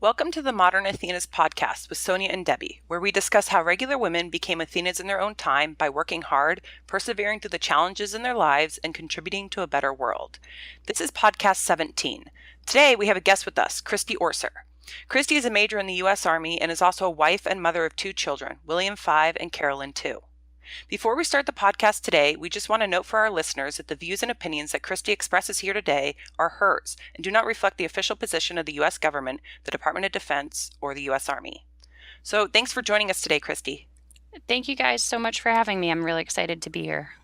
Welcome to the Modern Athenas podcast with Sonia and Debbie, where we discuss how regular women became Athenas in their own time by working hard, persevering through the challenges in their lives, and contributing to a better world. This is podcast 17. Today we have a guest with us, Christy Orser. Christy is a major in the US Army and is also a wife and mother of 2 children, William 5 and Carolyn 2. Before we start the podcast today, we just want to note for our listeners that the views and opinions that Christy expresses here today are hers and do not reflect the official position of the U.S. government, the Department of Defense, or the U.S. Army. So thanks for joining us today, Christy. Thank you guys so much for having me. I'm really excited to be here.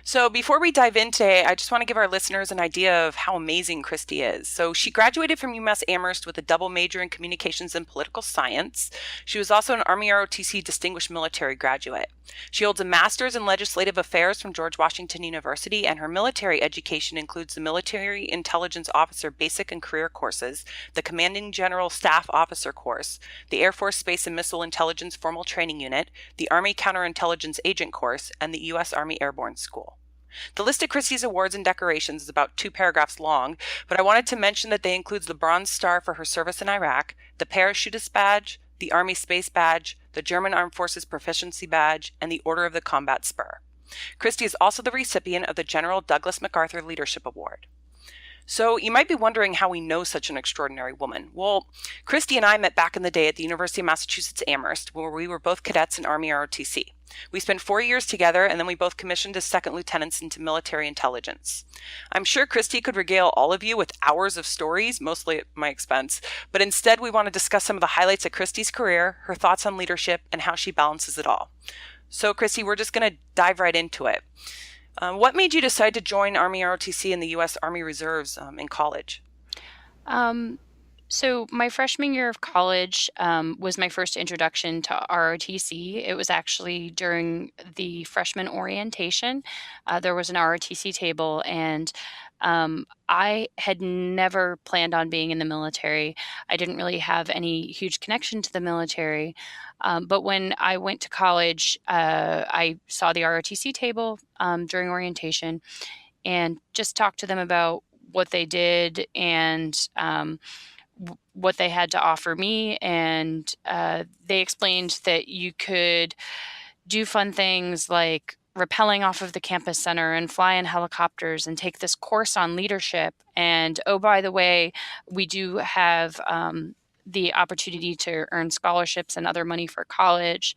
So before we dive in today, I just want to give our listeners an idea of how amazing Christy is. So she graduated from UMass Amherst with a double major in communications and political science. She was also an Army ROTC Distinguished Military Graduate. She holds a master's in legislative affairs from George Washington University, and her military education includes the Military Intelligence Officer Basic and Career courses, the Commanding General Staff Officer course, the Air Force Space and Missile Intelligence Formal Training Unit, the Army Counterintelligence Agent Course, and the US Army Airborne School. The list of Christy's awards and decorations is about 2 paragraphs long, but I wanted to mention that they include the Bronze Star for her service in Iraq, the Parachutist Badge, the Army Space Badge, the German Armed Forces Proficiency Badge, and the Order of the Combat Spur. Christy is also the recipient of the General Douglas MacArthur Leadership Award. So you might be wondering how we know such an extraordinary woman. Well, Christy and I met back in the day at the University of Massachusetts Amherst, where we were both cadets in Army ROTC. We spent 4 years together, and then we both commissioned as second lieutenants into military intelligence. I'm sure Christy could regale all of you with hours of stories, mostly at my expense, but instead we want to discuss some of the highlights of Christy's career, her thoughts on leadership, and how she balances it all. So Christy, we're just going to dive right into it. What made you decide to join Army ROTC and the U.S. Army Reserves in college? So my freshman year of college was my first introduction to ROTC. It was actually during the freshman orientation. There was an ROTC table, and I had never planned on being in the military. I didn't really have any huge connection to the military. But when I went to college, I saw the ROTC table during orientation and just talked to them about what they did and what they had to offer me. And they explained that you could do fun things like rappelling off of the campus center and fly in helicopters and take this course on leadership. And oh, by the way, we do have the opportunity to earn scholarships and other money for college.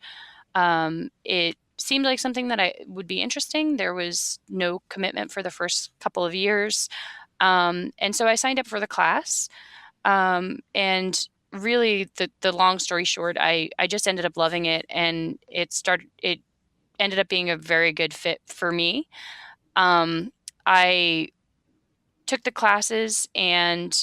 It seemed like something that would be interesting. There was no commitment for the first couple of years. And so I signed up for the class. And really the long story short, I just ended up loving it, and it ended up being a very good fit for me. I took the classes and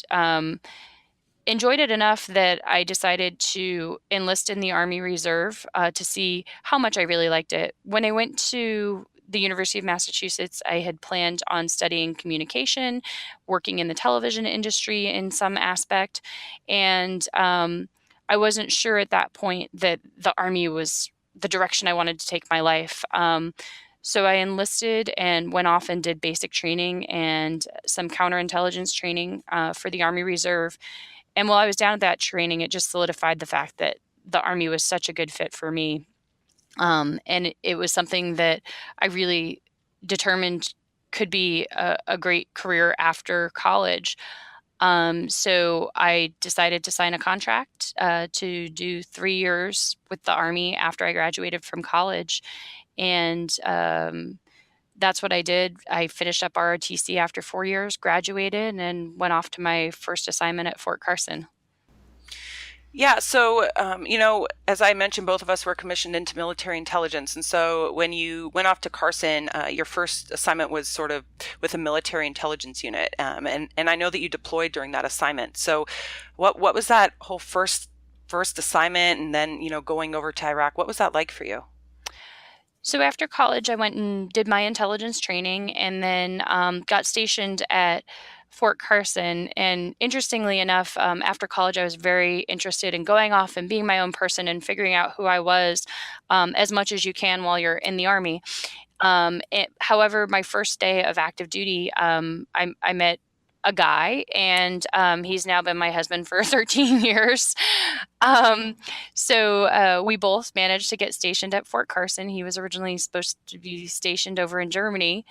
enjoyed it enough that I decided to enlist in the Army Reserve to see how much I really liked it. When I went to the University of Massachusetts, I had planned on studying communication, working in the television industry in some aspect, and I wasn't sure at that point that the Army was the direction I wanted to take my life. So I enlisted and went off and did basic training and some counterintelligence training for the Army Reserve. And while I was down at that training, it just solidified the fact that the Army was such a good fit for me. And it was something that I really determined could be a great career after college. So I decided to sign a contract to do 3 years with the Army after I graduated from college. And that's what I did. I finished up ROTC after 4 years, graduated, and went off to my first assignment at Fort Carson. Yeah, so, as I mentioned, both of us were commissioned into military intelligence. And so when you went off to Carson, your first assignment was sort of with a military intelligence unit. And I know that you deployed during that assignment. So what was that whole first assignment, and then, going over to Iraq? What was that like for you? So after college, I went and did my intelligence training, and then got stationed at Fort Carson. And interestingly enough, after college, I was very interested in going off and being my own person and figuring out who I was as much as you can while you're in the Army. However, my first day of active duty, I met a guy, and he's now been my husband for 13 years. Um, so we both managed to get stationed at Fort Carson. He was originally supposed to be stationed over in Germany.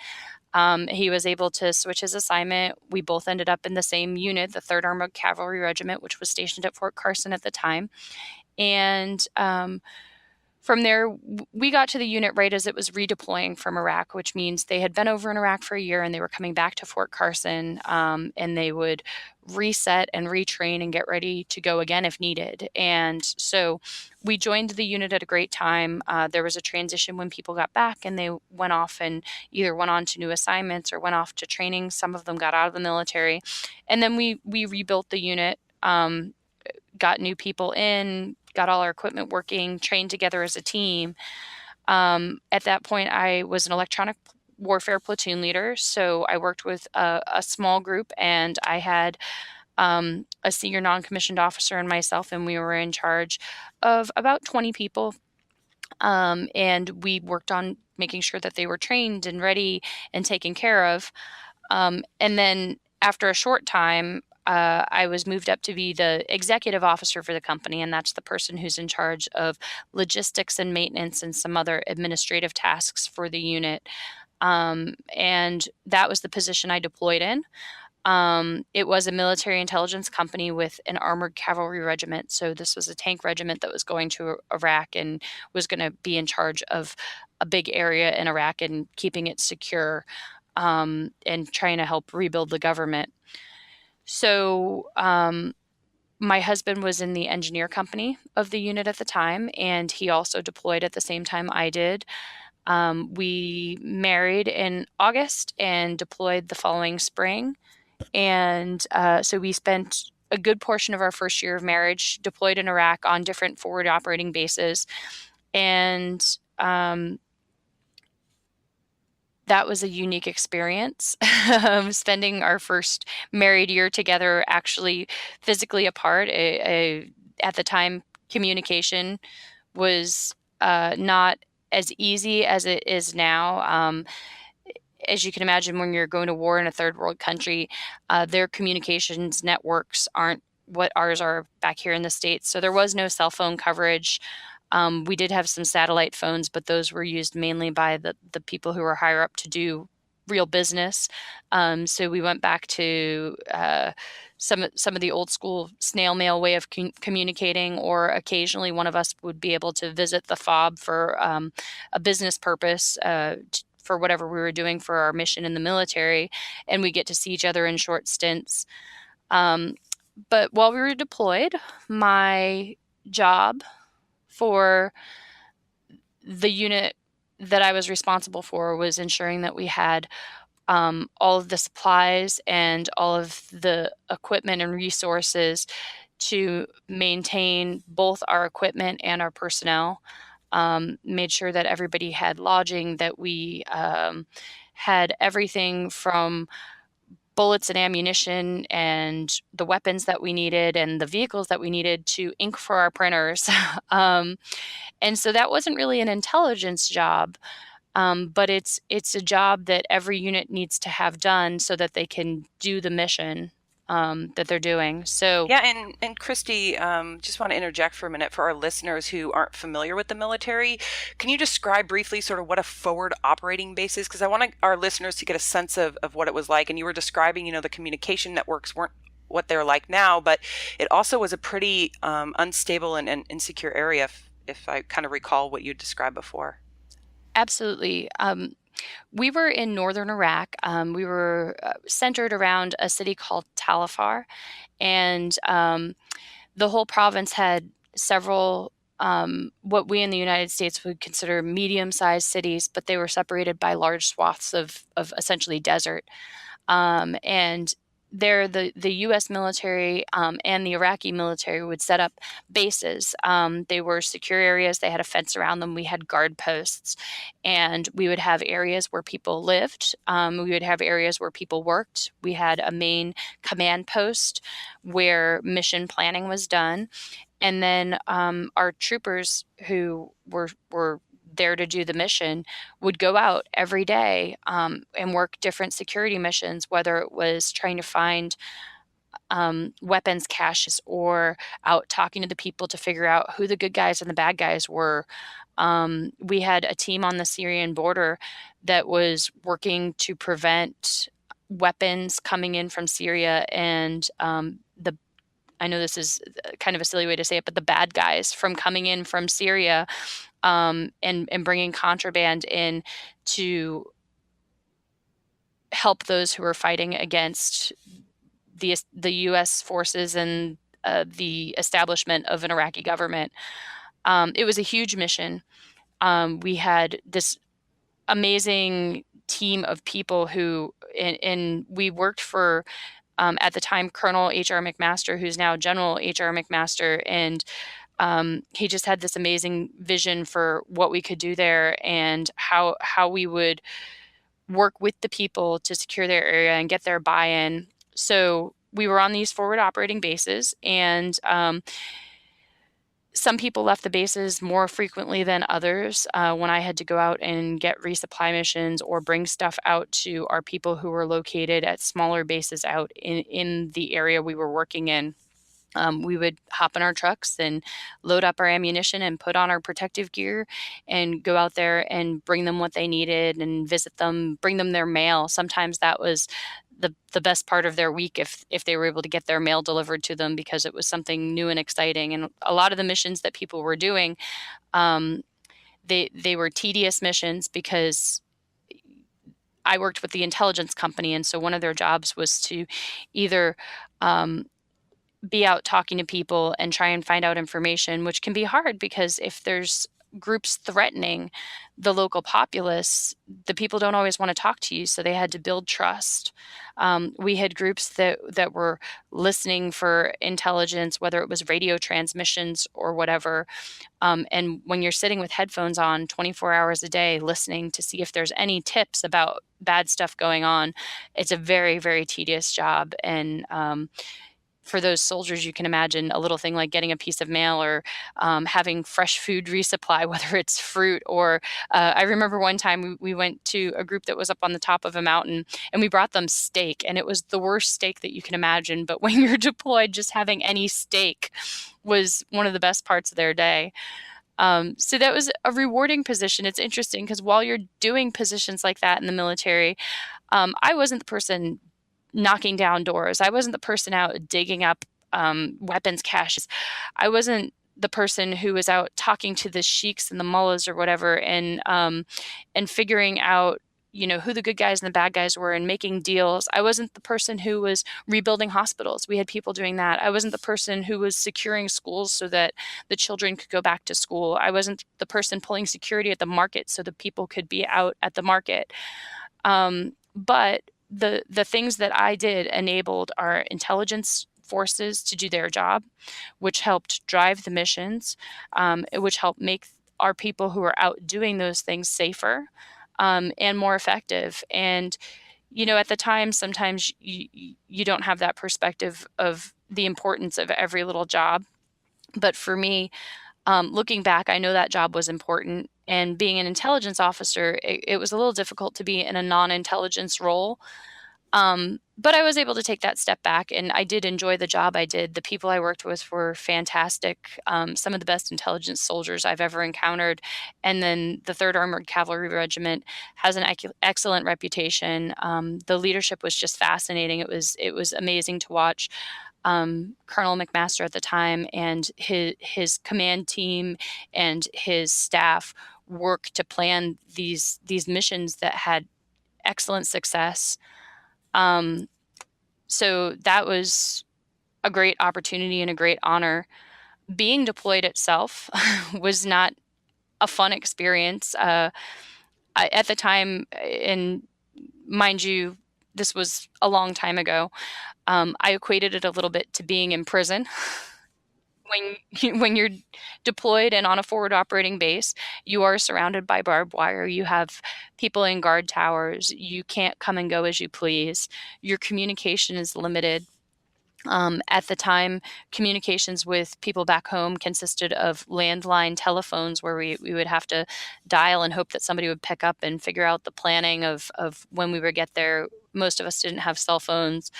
He was able to switch his assignment. We both ended up in the same unit, the 3rd Armored Cavalry Regiment, which was stationed at Fort Carson at the time. And from there, we got to the unit right as it was redeploying from Iraq, which means they had been over in Iraq for a year and they were coming back to Fort Carson, and they would reset and retrain and get ready to go again if needed. And so we joined the unit at a great time. There was a transition when people got back and they went off and either went on to new assignments or went off to training. Some of them got out of the military. And then we rebuilt the unit, got new people in, got all our equipment working, trained together as a team. At that point, I was an electronic warfare platoon leader. So I worked with a small group, and I had a senior non-commissioned officer and myself, and we were in charge of about 20 people. And we worked on making sure that they were trained and ready and taken care of. And then after a short time, I was moved up to be the executive officer for the company, and that's the person who's in charge of logistics and maintenance and some other administrative tasks for the unit. And that was the position I deployed in. It was a military intelligence company with an armored cavalry regiment. So this was a tank regiment that was going to Iraq and was going to be in charge of a big area in Iraq and keeping it secure, and trying to help rebuild the government. So my husband was in the engineer company of the unit at the time, and he also deployed at the same time I did. We married in August and deployed the following spring. And so we spent a good portion of our first year of marriage deployed in Iraq on different forward operating bases. And that was a unique experience, spending our first married year together, actually physically apart. At the time, communication was not as easy as it is now. As you can imagine, when you're going to war in a third world country, their communications networks aren't what ours are back here in the States. So there was no cell phone coverage. We did have some satellite phones, but those were used mainly by the people who were higher up to do real business. So we went back to some of the old school snail mail way of communicating, or occasionally one of us would be able to visit the FOB for a business purpose, for whatever we were doing for our mission in the military, and we get to see each other in short stints. But while we were deployed, my job for the unit that I was responsible for was ensuring that we had all of the supplies and all of the equipment and resources to maintain both our equipment and our personnel. Made sure that everybody had lodging, that we had everything from bullets and ammunition and the weapons that we needed and the vehicles that we needed to ink for our printers. And so that wasn't really an intelligence job, but it's a job that every unit needs to have done so that they can do the mission that they're doing. So yeah, and Christy, just want to interject for a minute for our listeners who aren't familiar with the military. Can you describe briefly sort of what a forward operating base is? Because I want our listeners to get a sense of what it was like. And you were describing, the communication networks weren't what they're like now, but it also was a pretty unstable and insecure area, if I kind of recall what you described before. absolutely. We were in northern Iraq. We were centered around a city called Tal Afar, and the whole province had several what we in the United States would consider medium-sized cities, but they were separated by large swaths of essentially desert. And there, the U.S. military and the Iraqi military would set up bases. They were secure areas. They had a fence around them. We had guard posts, and we would have areas where people lived. We would have areas where people worked. We had a main command post where mission planning was done. And then our troopers, who were there to do the mission would go out every day and work different security missions, whether it was trying to find weapons caches or out talking to the people to figure out who the good guys and the bad guys were. We had a team on the Syrian border that was working to prevent weapons coming in from Syria, and I know this is kind of a silly way to say it, but the bad guys from coming in from Syria and bringing contraband in to help those who are fighting against the U.S. forces and the establishment of an Iraqi government. It was a huge mission. We had this amazing team of people who, and we worked for, at the time, Colonel H.R. McMaster, who's now General H.R. McMaster, and he just had this amazing vision for what we could do there and how we would work with the people to secure their area and get their buy-in. So we were on these forward operating bases, and some people left the bases more frequently than others. When I had to go out and get resupply missions or bring stuff out to our people who were located at smaller bases out in the area we were working in, we would hop in our trucks and load up our ammunition and put on our protective gear and go out there and bring them what they needed and visit them, bring them their mail. Sometimes that was the best part of their week if they were able to get their mail delivered to them because it was something new and exciting. And a lot of the missions that people were doing, they were tedious missions because I worked with the intelligence company, and so one of their jobs was to either be out talking to people and try and find out information, which can be hard because if there's groups threatening the local populace, the people don't always want to talk to you, so they had to build trust. We had groups that were listening for intelligence, whether it was radio transmissions or whatever. And when you're sitting with headphones on 24 hours a day listening to see if there's any tips about bad stuff going on, it's a very, very tedious job. And for those soldiers, you can imagine a little thing like getting a piece of mail or having fresh food resupply, whether it's fruit or I remember one time we went to a group that was up on the top of a mountain and we brought them steak, and it was the worst steak that you can imagine. But when you're deployed, just having any steak was one of the best parts of their day. So that was a rewarding position. It's interesting because while you're doing positions like that in the military, I wasn't the person knocking down doors. I wasn't the person out digging up weapons caches. I wasn't the person who was out talking to the sheiks and the mullahs or whatever and figuring out, who the good guys and the bad guys were and making deals. I wasn't the person who was rebuilding hospitals. We had people doing that. I wasn't the person who was securing schools so that the children could go back to school. I wasn't the person pulling security at the market so the people could be out at the market. But the things that I did enabled our intelligence forces to do their job, which helped drive the missions, which helped make our people who are out doing those things safer and more effective. And, at the time, sometimes you don't have that perspective of the importance of every little job. But for me, looking back, I know that job was important. And being an intelligence officer, it was a little difficult to be in a non-intelligence role. But I was able to take that step back, and I did enjoy the job I did. The people I worked with were fantastic, some of the best intelligence soldiers I've ever encountered. And then the 3rd Armored Cavalry Regiment has an excellent reputation. The leadership was just fascinating. It was amazing to watch. Colonel McMaster at the time and his command team and his staff work to plan these missions that had excellent success. So that was a great opportunity and a great honor. Being deployed itself was not a fun experience. At the time, and mind you, this was a long time ago, I equated it a little bit to being in prison. When you're deployed and on a forward operating base, you are surrounded by barbed wire. You have people in guard towers. You can't come and go as you please. Your communication is limited. At the time, communications with people back home consisted of landline telephones where we would have to dial and hope that somebody would pick up and figure out the planning of when we would get there. Most of us didn't have cell phones.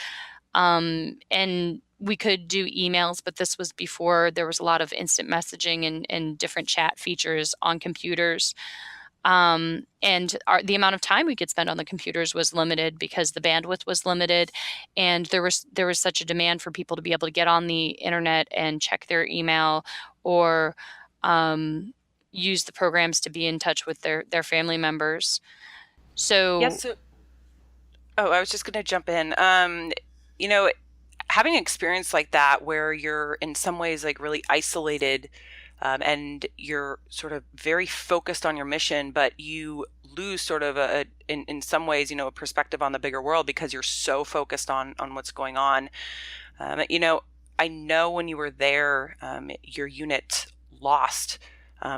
And we could do emails, but this was before there was a lot of instant messaging and different chat features on computers. And the amount of time we could spend on the computers was limited because the bandwidth was limited, and there was such a demand for people to be able to get on the internet and check their email or um, use the programs to be in touch with their family members. Yes. So So, oh, I was just going to jump in. You know, having an experience like that where you're in some ways like really isolated, and you're sort of very focused on your mission, but you lose sort of in some ways, a perspective on the bigger world because you're so focused on what's going on. You know, I know when you were there, your unit lost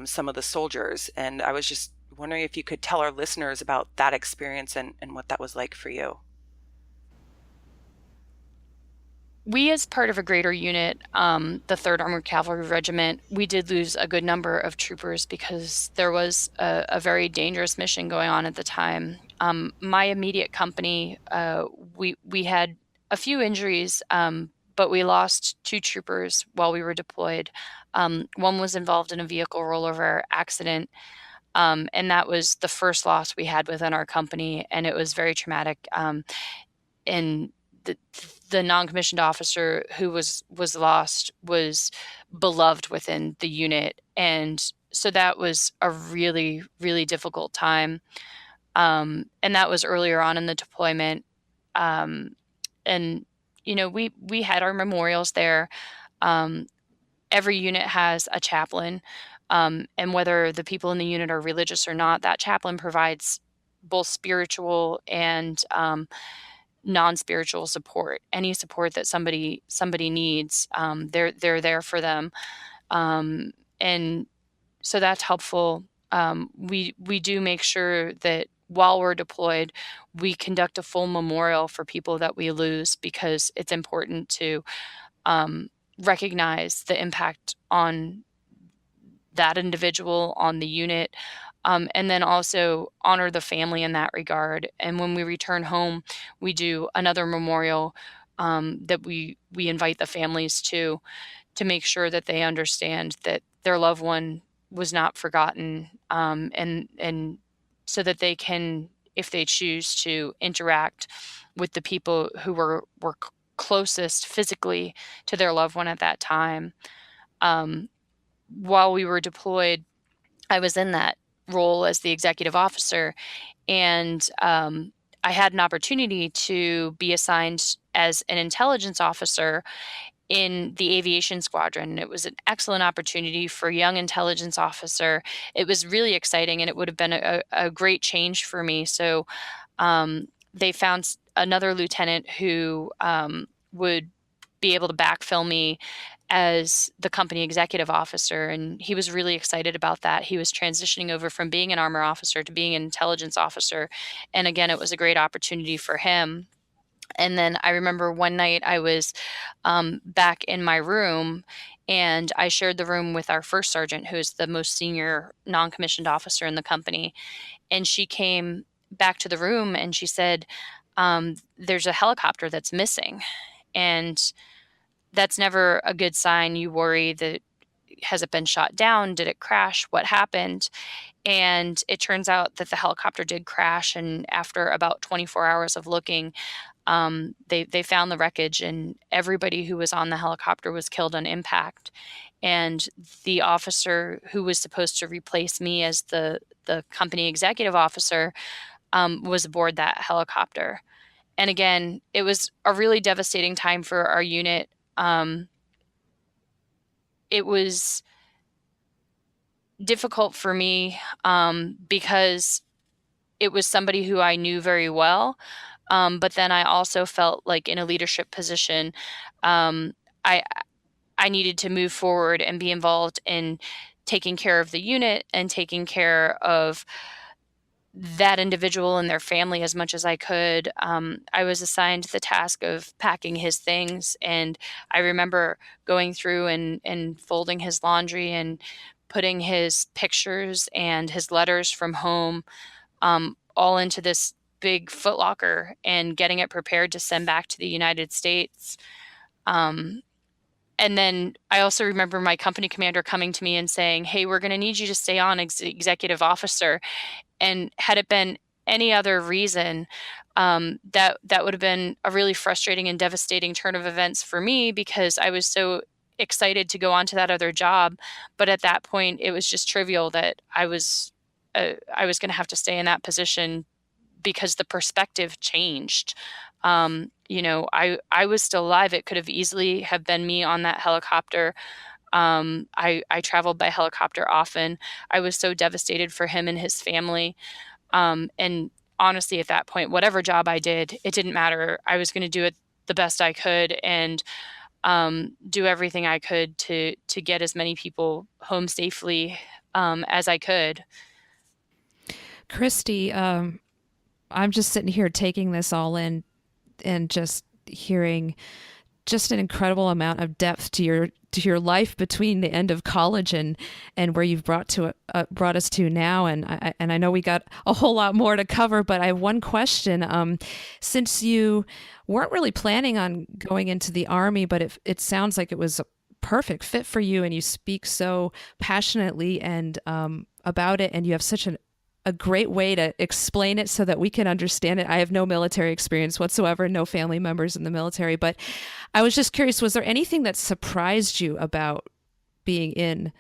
some of the soldiers, and I was just wondering if you could tell our listeners about that experience and what that was like for you. we, as part of a greater unit, the 3rd Armored Cavalry Regiment, we did lose a good number of troopers because there was a very dangerous mission going on at the time. My immediate company, we had a few injuries, but we lost 2 troopers while we were deployed. One was involved in a vehicle rollover accident, and that was the first loss we had within our company, and it was very traumatic. And the non-commissioned officer who was lost was beloved within the unit, and so that was a really, really difficult time. And that was earlier on in the deployment. Um, and we had our memorials there. Um, every unit has a chaplain, and whether the people in the unit are religious or not, that chaplain provides both spiritual and non-spiritual support. Any support that somebody needs, they're there for them, and so that's helpful. We do make sure that while we're deployed, we conduct a full memorial for people that we lose because it's important to recognize the impact on that individual, on the unit, and then also honor the family in that regard. And when we return home, we do another memorial that we invite the families to make sure that they understand that their loved one was not forgotten, and so that they can, if they choose to, interact with the people who were closest physically to their loved one at that time. Um, while we were deployed, I was in that role as the executive officer, and I had an opportunity to be assigned as an intelligence officer in the aviation squadron. It was an excellent opportunity for a young intelligence officer. It was really exciting, and it would have been a great change for me. So they found another lieutenant who would be able to backfill me as the company executive officer, and he was really excited about that. He was transitioning over from being an armor officer to being an intelligence officer, and again, it was a great opportunity for him. And then I remember one night I was back in my room, and I shared the room with our first sergeant, who is the most senior non-commissioned officer in the company. And she came back to the room and she said, there's a helicopter that's missing. And that's never a good sign. You worry that, has it been shot down? Did it crash? What happened? And it turns out that the helicopter did crash. And after about 24 hours of looking, they found the wreckage, and everybody who was on the helicopter was killed on impact. And the officer who was supposed to replace me as the company executive officer was aboard that helicopter. And again, it was a really devastating time for our unit. It was difficult for me because it was somebody who I knew very well. But then I also felt like in a leadership position, um, I I needed to move forward and be involved in taking care of the unit and taking care of that individual and their family as much as I could. I was assigned the task of packing his things, and I remember going through and folding his laundry and putting his pictures and his letters from home all into this big footlocker and getting it prepared to send back to the United States. Um, and then I also remember my company commander coming to me and saying, "Hey, we're going to need you to stay on as executive officer." And had it been any other reason, that would have been a really frustrating and devastating turn of events for me, because I was so excited to go on to that other job. But at that point, it was just trivial that I was going to have to stay in that position because the perspective changed. I was still alive. It could have easily have been me on that helicopter. I traveled by helicopter often. I was so devastated for him and his family. And honestly, at that point, whatever job I did, it didn't matter. I was going to do it the best I could, and do everything I could to get as many people home safely as I could. Christy, I'm just sitting here taking this all in and just hearing just an incredible amount of depth to your life between the end of college and where you've brought us to now. And I know we got a whole lot more to cover, but I have one question. Since you weren't really planning on going into the Army, but it sounds like it was a perfect fit for you, and you speak so passionately and about it, and you have such a great way to explain it so that we can understand it. I have no military experience whatsoever, no family members in the military, but I was just curious, was there anything that surprised you about being in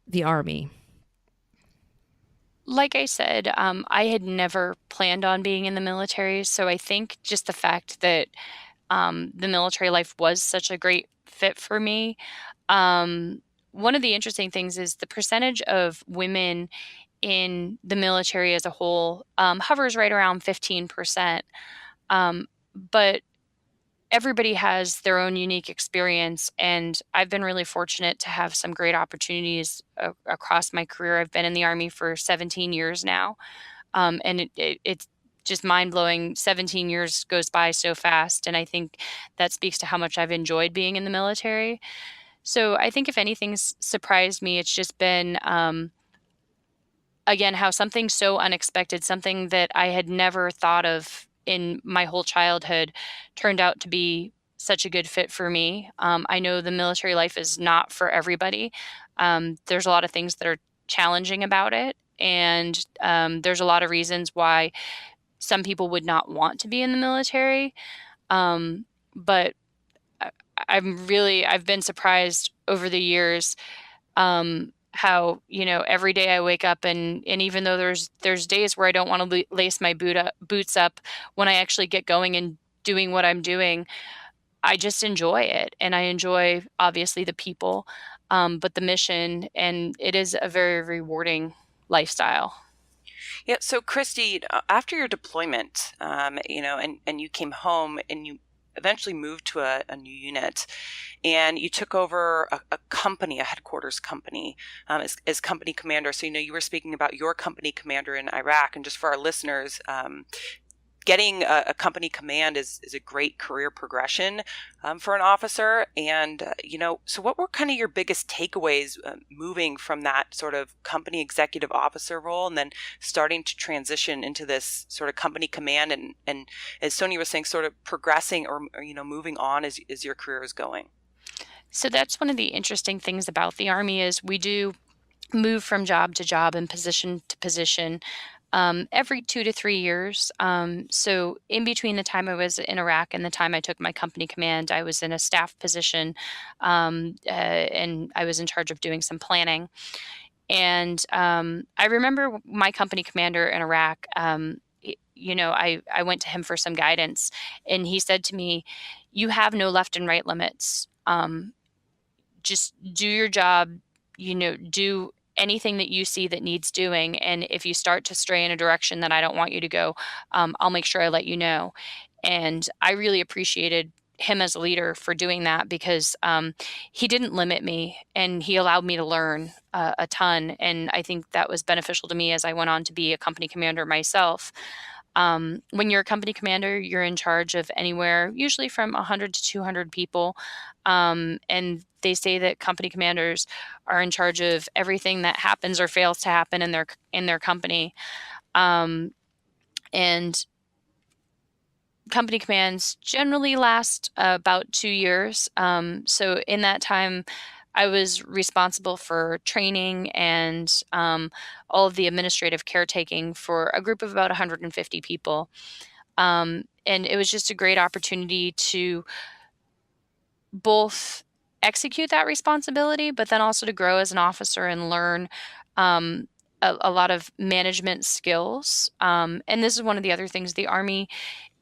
the Army? Like I said, I had never planned on being in the military. So I think just the fact that the military life was such a great fit for me. One of the interesting things is the percentage of women in the military as a whole hovers right around 15%. But everybody has their own unique experience, and I've been really fortunate to have some great opportunities across my career. I've been in the Army for 17 years now, and it's just mind blowing. 17 years goes by so fast, and I think that speaks to how much I've enjoyed being in the military. So I think if anything's surprised me, it's just been again, how something so unexpected, something that I had never thought of in my whole childhood, turned out to be such a good fit for me. I know the military life is not for everybody. There's a lot of things that are challenging about it, and there's a lot of reasons why some people would not want to be in the military. But I, I've been surprised over the years, how every day I wake up, and even though there's days where I don't want to lace my boots up, when I actually get going and doing what I'm doing, I just enjoy it, and I enjoy obviously the people, but the mission, and it is a very rewarding lifestyle. Yeah. So, Christy, after your deployment, and you came home and you eventually moved to a new unit, and you took over a company, a headquarters company, as company commander. So, you were speaking about your company commander in Iraq, and just for our listeners, getting a company command is a great career progression for an officer. And, so what were kind of your biggest takeaways moving from that sort of company executive officer role and then starting to transition into this sort of company command and as Sonia was saying, sort of progressing or moving on as your career is going? So that's one of the interesting things about the Army is we do move from job to job and position to position every 2 to 3 years. So in between the time I was in Iraq and the time I took my company command, I was in a staff position, and I was in charge of doing some planning. And I remember my company commander in Iraq. I went to him for some guidance, and he said to me, "You have no left and right limits. Just do your job, do anything that you see that needs doing. And if you start to stray in a direction that I don't want you to go, I'll make sure I let you know." And I really appreciated him as a leader for doing that, because he didn't limit me and he allowed me to learn a ton. And I think that was beneficial to me as I went on to be a company commander myself. When you're a company commander, you're in charge of anywhere, usually from 100 to 200 people. And they say that company commanders are in charge of everything that happens or fails to happen in their company. And company commands generally last about 2 years. So in that time, I was responsible for training and all of the administrative caretaking for a group of about 150 people. And it was just a great opportunity to both execute that responsibility, but then also to grow as an officer and learn a lot of management skills. And this is one of the other things the Army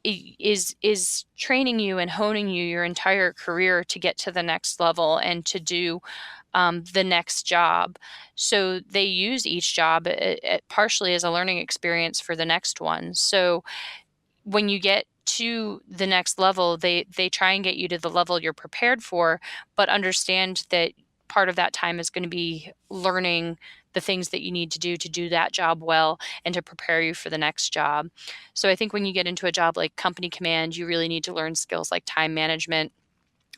is training you and honing you your entire career to get to the next level and to do the next job. So they use each job partially as a learning experience for the next one. So when you get to the next level, they try and get you to the level you're prepared for, but understand that part of that time is going to be learning the things that you need to do that job well and to prepare you for the next job. So I think when you get into a job like company command, you really need to learn skills like time management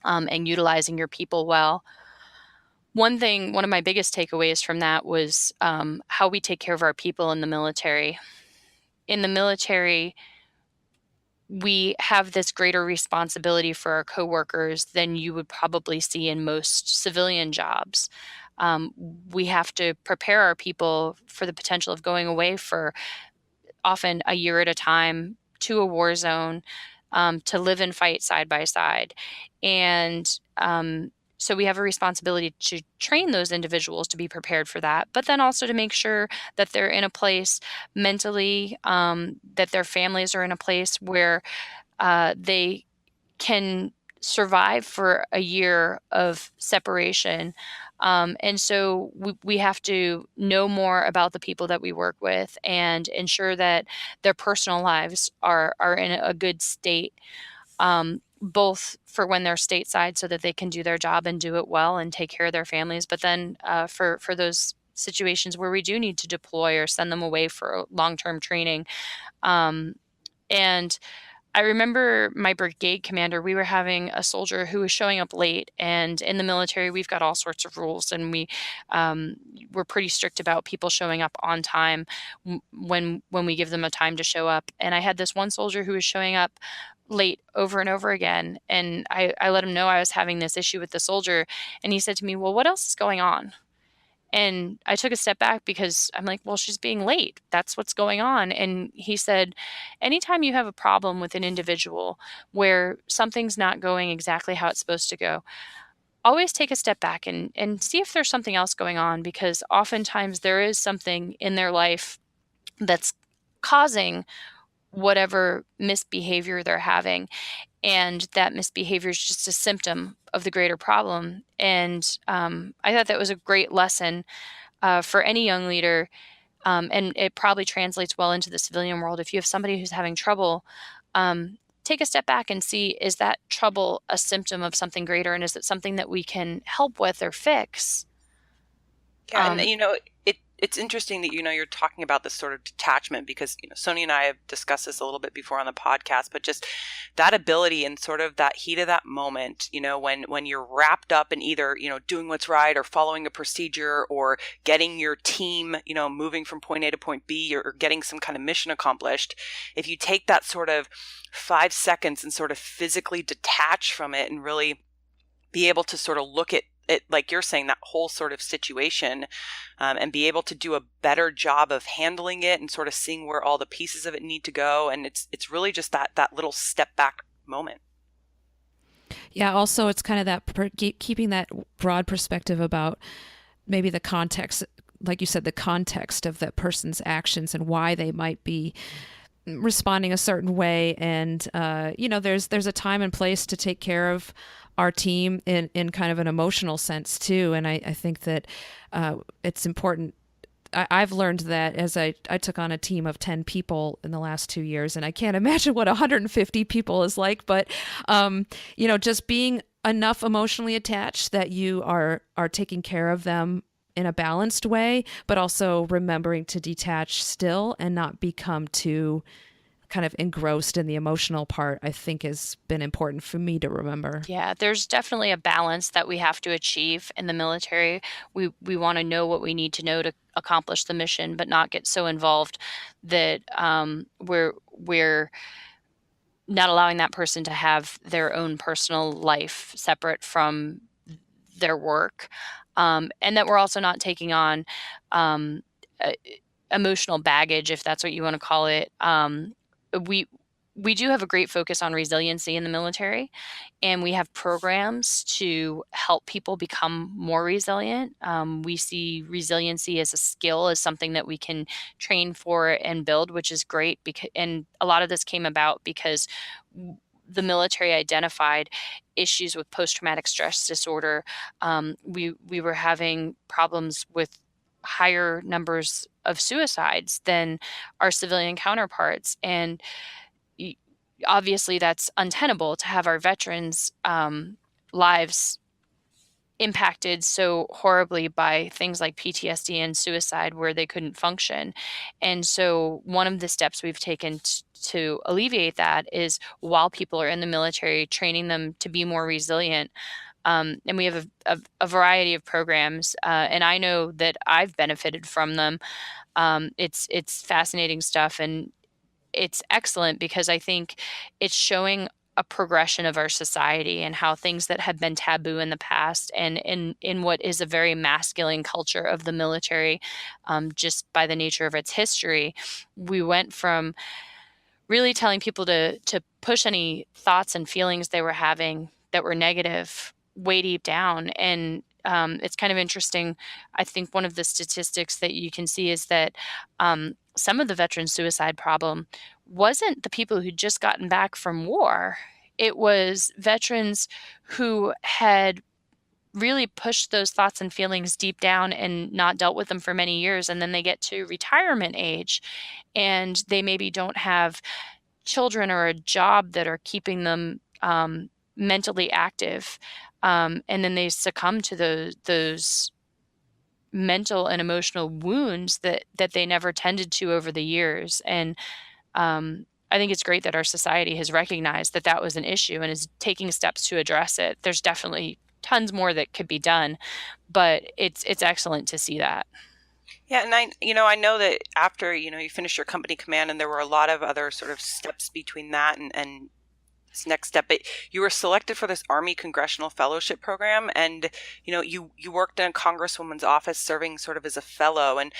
and utilizing your people well. One of my biggest takeaways from that was how we take care of our people in the military. In the military, we have this greater responsibility for our coworkers than you would probably see in most civilian jobs. We have to prepare our people for the potential of going away for often a year at a time to a war zone, to live and fight side by side. And so we have a responsibility to train those individuals to be prepared for that, but then also to make sure that they're in a place mentally, that their families are in a place where they can survive for a year of separation. And so we have to know more about the people that we work with and ensure that their personal lives are in a good state, both for when they're stateside so that they can do their job and do it well and take care of their families, but then for those situations where we do need to deploy or send them away for long-term training. And I remember my brigade commander, we were having a soldier who was showing up late, and in the military, we've got all sorts of rules, and we're pretty strict about people showing up on time when we give them a time to show up. And I had this one soldier who was showing up late over and over again, and I let him know I was having this issue with the soldier, and he said to me, "Well, what else is going on?" And I took a step back because I'm like, well, she's being late. That's what's going on. And he said, anytime you have a problem with an individual where something's not going exactly how it's supposed to go, always take a step back and see if there's something else going on, because oftentimes there is something in their life that's causing whatever misbehavior they're having. And that misbehavior is just a symptom of the greater problem. And I thought that was a great lesson for any young leader. And it probably translates well into the civilian world. If you have somebody who's having trouble, take a step back and see, is that trouble a symptom of something greater? And is it something that we can help with or fix? Yeah, and it's interesting that you're talking about this sort of detachment, because Sonia and I have discussed this a little bit before on the podcast, but just that ability and sort of that heat of that moment, when you're wrapped up in either doing what's right or following a procedure or getting your team moving from point A to point B, or getting some kind of mission accomplished. If you take that sort of 5 seconds and sort of physically detach from it and really be able to sort of look at it, like you're saying, that whole sort of situation, and be able to do a better job of handling it and sort of seeing where all the pieces of it need to go. And it's really just that little step back moment. Yeah. Also, it's kind of that keeping that broad perspective about maybe the context, like you said, the context of that person's actions and why they might be responding a certain way. And, there's a time and place to take care of our team in kind of an emotional sense too. And I think that it's important I've learned that as I took on a team of 10 people in the last 2 years, and I can't imagine what 150 people is like, but, just being enough emotionally attached that you are taking care of them in a balanced way, but also remembering to detach still and not become too kind of engrossed in the emotional part, I think has been important for me to remember. Yeah, there's definitely a balance that we have to achieve in the military. We want to know what we need to know to accomplish the mission, but not get so involved that we're not allowing that person to have their own personal life separate from their work, and that we're also not taking on um, uh, emotional baggage, if that's what you want to call it. We we do have a great focus on resiliency in the military, and we have programs to help people become more resilient. We see resiliency as a skill, as something that we can train for and build, which is great. And a lot of this came about because the military identified issues with post-traumatic stress disorder. We were having problems with higher numbers of suicides than our civilian counterparts, and obviously that's untenable to have our veterans lives impacted so horribly by things like PTSD and suicide where they couldn't function. And so one of the steps we've taken to alleviate that is, while people are in the military, training them to be more resilient. And we have a variety of programs, and I know that I've benefited from them. It's fascinating stuff, and it's excellent because I think it's showing a progression of our society and how things that have been taboo in the past, and in what is a very masculine culture of the military, just by the nature of its history, we went from really telling people to push any thoughts and feelings they were having that were negative way deep down. And it's kind of interesting. I think one of the statistics that you can see is that some of the veteran suicide problem wasn't the people who'd just gotten back from war. It was veterans who had really pushed those thoughts and feelings deep down and not dealt with them for many years. And then they get to retirement age and they maybe don't have children or a job that are keeping them mentally active. And then they succumb to those mental and emotional wounds that they never tended to over the years. And I think it's great that our society has recognized that that was an issue and is taking steps to address it. There's definitely tons more that could be done, but it's excellent to see that. Yeah, and I know that after, you finished your company command and there were a lot of other sort of steps between that and this next step, but you were selected for this Army Congressional Fellowship Program, and you worked in a congresswoman's office serving sort of as a fellow, and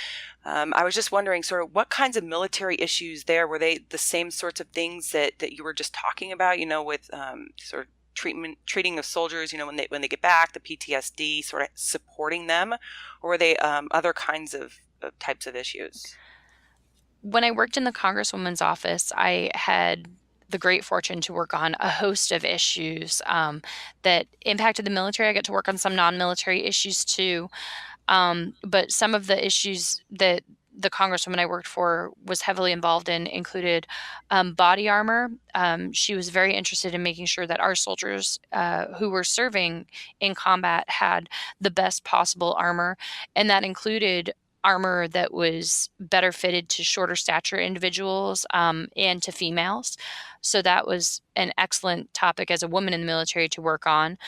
I was just wondering sort of what kinds of military issues there were. They the same sorts of things that you were just talking about, with sort of treating of soldiers, when they get back, the PTSD, sort of supporting them, or were they other kinds of types of issues? When I worked in the congresswoman's office, I had the great fortune to work on a host of issues that impacted the military. I got to work on some non-military issues too. But some of the issues that the congresswoman I worked for was heavily involved in included body armor. She was very interested in making sure that our soldiers who were serving in combat had the best possible armor, and that included armor that was better fitted to shorter stature individuals and to females. So that was an excellent topic as a woman in the military to work on.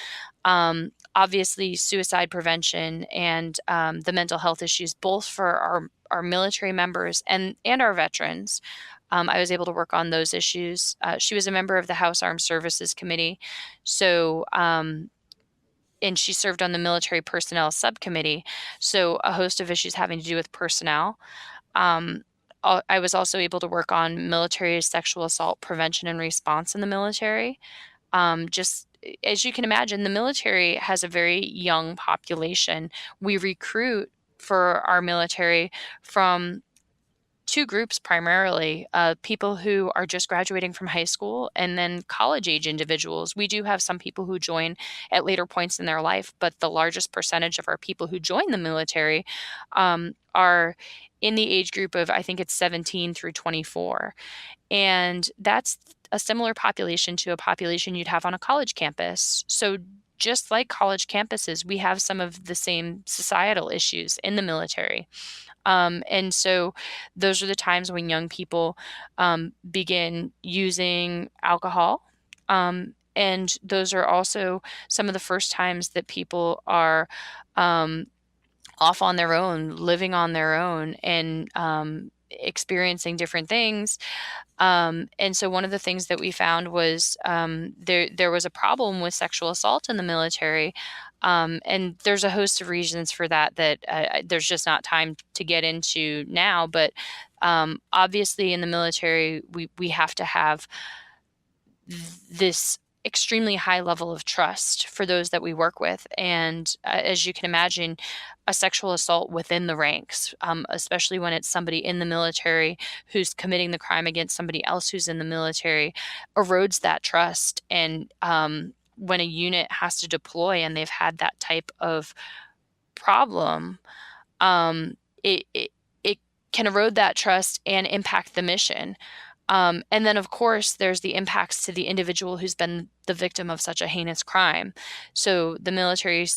Obviously, suicide prevention and the mental health issues, both for our military members and our veterans. I was able to work on those issues. She was a member of the House Armed Services Committee, so and she served on the Military Personnel Subcommittee, so a host of issues having to do with personnel. I was also able to work on military sexual assault prevention and response in the military. Just as you can imagine, the military has a very young population. We recruit for our military from two groups primarily, people who are just graduating from high school and then college age individuals. We do have some people who join at later points in their life, but the largest percentage of our people who join the military are in the age group of, I think it's 17 through 24. And that's a similar population to a population you'd have on a college campus. So just like college campuses, we have some of the same societal issues in the military. And so those are the times when young people begin using alcohol. And those are also some of the first times that people are off on their own, living on their own, and experiencing different things. And so one of the things that we found was there was a problem with sexual assault in the military. And there's a host of reasons for that there's just not time to get into now. But obviously in the military, we have to have this extremely high level of trust for those that we work with. And as you can imagine, a sexual assault within the ranks, especially when it's somebody in the military who's committing the crime against somebody else who's in the military, erodes that trust. And when a unit has to deploy and they've had that type of problem, it can erode that trust and impact the mission. And then, of course, there's the impacts to the individual who's been the victim of such a heinous crime. So the military,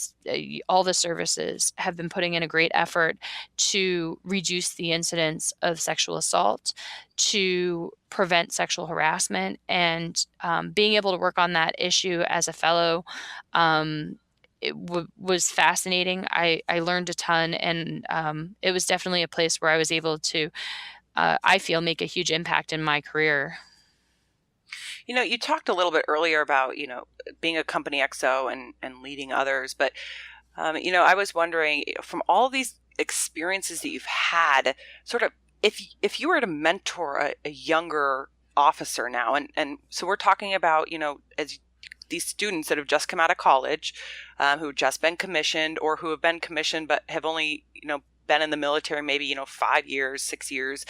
all the services have been putting in a great effort to reduce the incidence of sexual assault, to prevent sexual harassment, and being able to work on that issue as a fellow was fascinating. I learned a ton, and it was definitely a place where I was able to I feel make a huge impact in my career. You talked a little bit earlier about, being a company XO and leading others, but, I was wondering, from all these experiences that you've had, sort of, if you were to mentor a younger officer now, and so we're talking about, as these students that have just come out of college, who have just been commissioned or who have been commissioned but have only, been in the military maybe 5 years, 6 years,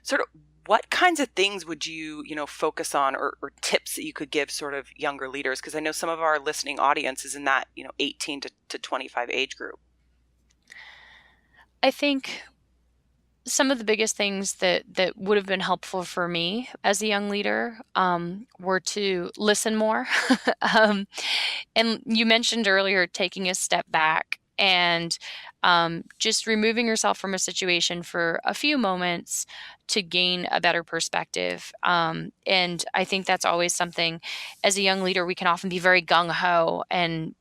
sort of what kinds of things would you focus on, or tips that you could give sort of younger leaders, because I know some of our listening audience is in that 18 to 25 age group. I think some of the biggest things that would have been helpful for me as a young leader were to listen more. And you mentioned earlier taking a step back and just removing yourself from a situation for a few moments to gain a better perspective. And I think that's always something, as a young leader, we can often be very gung-ho, and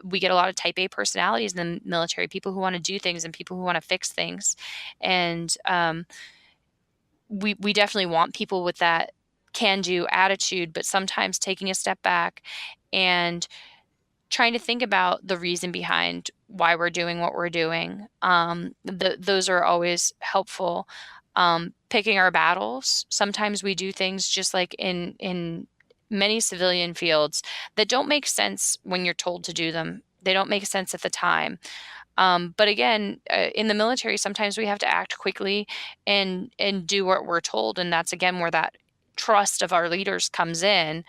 we get a lot of type A personalities in the military, people who want to do things and people who want to fix things. And we definitely want people with that can-do attitude, but sometimes taking a step back and trying to think about the reason behind why we're doing what we're doing. Those are always helpful. Picking our battles. Sometimes we do things just like in many civilian fields that don't make sense when you're told to do them. They don't make sense at the time. But again, in the military, sometimes we have to act quickly and do what we're told. And that's, again, where that trust of our leaders comes in.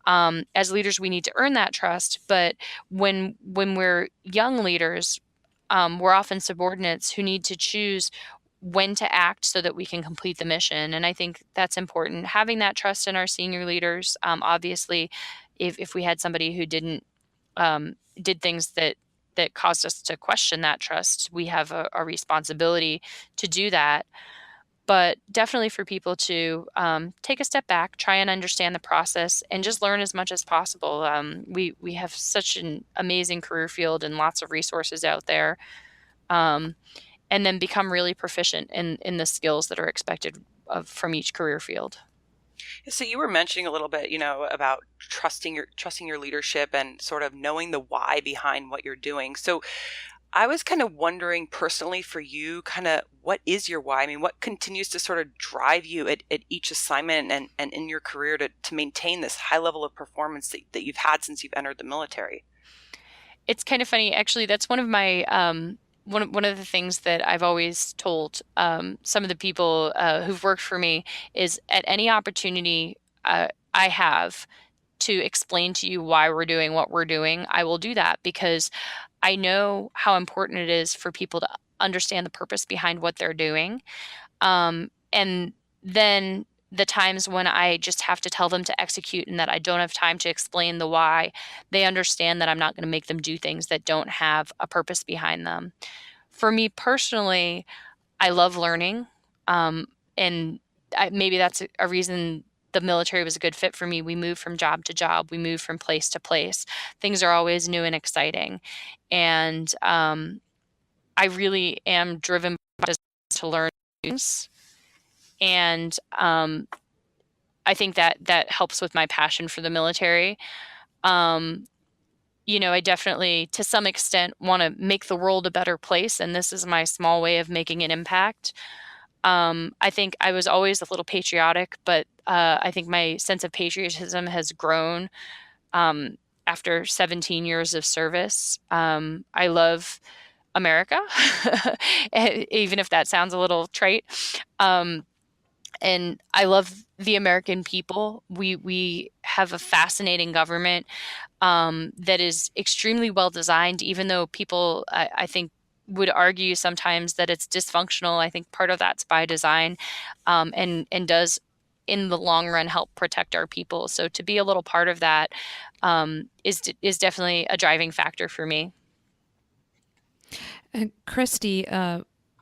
As leaders, we need to earn that trust. But when we're young leaders, we're often subordinates who need to choose when to act so that we can complete the mission. And I think that's important. Having that trust in our senior leaders. Obviously, if we had somebody who did things that caused us to question that trust, we have a responsibility to do that. But definitely for people to take a step back, try and understand the process, and just learn as much as possible. We have such an amazing career field and lots of resources out there. And then become really proficient in the skills that are expected from each career field. So you were mentioning a little bit, about trusting your leadership and sort of knowing the why behind what you're doing. So I was kind of wondering personally for you, kind of what is your why? I mean, what continues to sort of drive you at each assignment and in your career to maintain this high level of performance that you've had since you've entered the military? It's kind of funny. Actually, that's one of my one of the things that I've always told some of the people who've worked for me is at any opportunity I have to explain to you why we're doing what we're doing, I will do that, because I know how important it is for people to understand the purpose behind what they're doing. And then the times when I just have to tell them to execute and that I don't have time to explain the why, they understand that I'm not going to make them do things that don't have a purpose behind them. For me personally, I love learning. Um, and maybe that's a reason the military was a good fit for me. We move from job to job, we move from place to place. Things are always new and exciting. And I really am driven to learn things. And I think that helps with my passion for the military. Um, I definitely, to some extent, want to make the world a better place, and this is my small way of making an impact. I think I was always a little patriotic, but I think my sense of patriotism has grown after 17 years of service. I love America, even if that sounds a little trite. Um, and I love the American people. We have a fascinating government that is extremely well designed, even though people, I think, would argue sometimes that it's dysfunctional. I think part of that's by design, and does in the long run help protect our people. So to be a little part of that is definitely a driving factor for me. And Christy,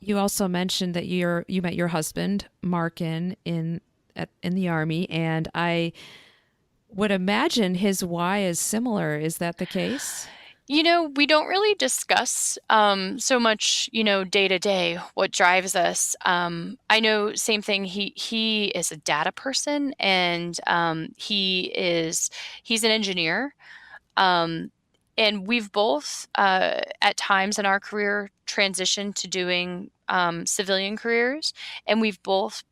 you also mentioned that you met your husband Mark in the Army, and I would imagine his why is similar. Is that the case? We don't really discuss so much, day to day what drives us. I know same thing. He is a data person, and he's an engineer. Um, and we've both at times in our career transitioned to doing civilian careers, and we've both